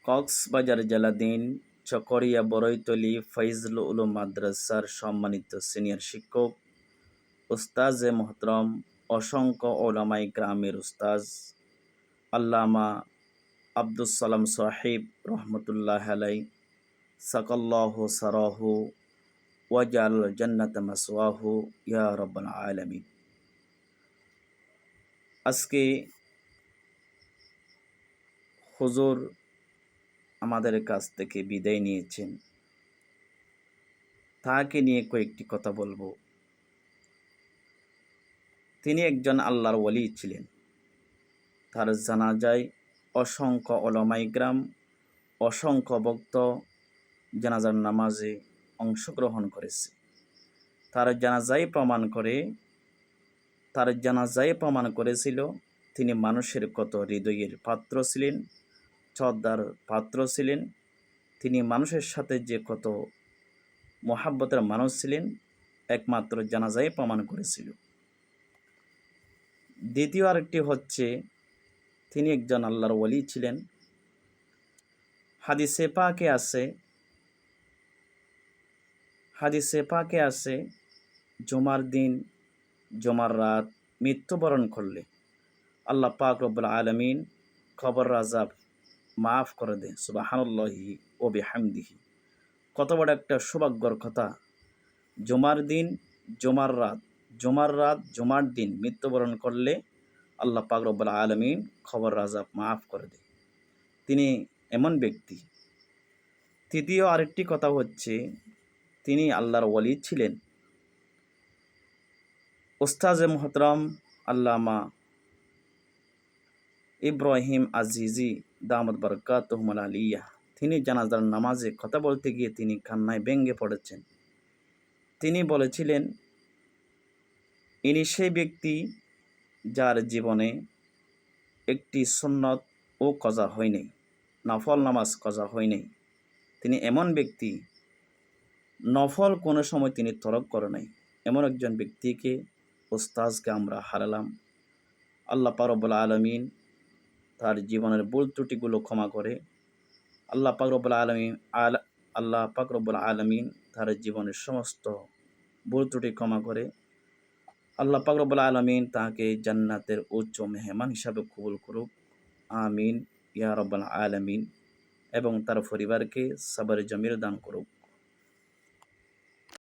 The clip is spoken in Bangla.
কক্সবাজার জেলাধীন চকরিয়া বড়ইতলী ফয়জুল উলুম মাদ্রাসার সম্মানিত সিনিয়র শিক্ষক উস্তাজে মোহতরম অসংখ্য ওলামায়ে কেরামের উস্তাজ আল্লামা আব্দুস সালাম সাহিব রহমতুল্লাহ আলাই সাকাল্লাহু সারাহু ওয়াজাল জান্নাত মাসওয়াহু ইয়া রাব্বাল আলামিন। আজকে হুজুর আমাদের কাছ থেকে বিদায় নিয়েছেন, তাকে নিয়ে কয়েকটি কথা বলবো। তিনি একজন আল্লাহর ওয়ালি ছিলেন। তার জানাজায় অসংখ্য ওলামায়ে কেরাম, অসংখ্য ভক্ত জানাজার নামাজে অংশগ্রহণ করেছে। তার জানাজায় প্রমাণ করেছিল তিনি মানুষের কত হৃদয়ের পাত্র ছিলেন, শ্রদ্ধার পাত্র ছিলেন। তিনি মানুষের সাথে যে কত মহাব্বতের মানুষ ছিলেন, একমাত্র জানাজায় প্রমাণ করেছিল। দ্বিতীয় আরেকটি হচ্ছে, তিনি একজন আল্লাহর ওয়ালি ছিলেন। হাদিসে পাকে আছে জুমার দিন, জুমার রাত মৃত্যুবরণ করলে আল্লাহ পাক রব্বুল আলামিন কবর আযাব মাফ করে দেয়। সুবহানাল্লাহি ওয়া বিহামদিহি। কত বড় একটা সৌভাগ্যর কথা! জুমার দিন, জুমার দিন মৃত্যুবরণ করলে আল্লাহ পাক রব্বুল আলামিন কবর আযাব মাফ করে দেয়। তিনি এমন ব্যক্তি। তৃতীয় আরেকটি কথা হচ্ছে, তিনি আল্লাহর ওয়ালি ছিলেন। উস্তাজে মুহতারাম আল্লামা ইব্রাহিম আজিজি দামাত বারাকাতুহুল আলিয়া, তিনি জানাজার নামাজে কথা বলতে গিয়ে তিনি কান্নায় ভেঙে পড়েছেন। তিনি বলেছিলেন, ইনি সেই ব্যক্তি যার জীবনে একটি সুন্নত ও কজা হয় নাই, নফল নামাজ কজা হয় নাই। তিনি এমন ব্যক্তি, নফল কোনো সময় তিনি তরক করে নাই। এমন একজন ব্যক্তিকে, উস্তাজকে আমরা হারালাম। আল্লাহ পাক রব্বুল আলামিন তার জীবনের ভুল ত্রুটিগুলো ক্ষমা করে। আল্লাহ পাক রব্বুল আলামিন তার জীবনের সমস্ত ভুল ত্রুটি ক্ষমা করে। আল্লাহ পাক রব্বুল আলামিন তাকে জান্নাতের উচ্চ মেহমান হিসাবে কবুল করুক। আমিন ইয়া রাব্বাল আলামিন। এবং তার পরিবারকে সবর জমির দান করুক।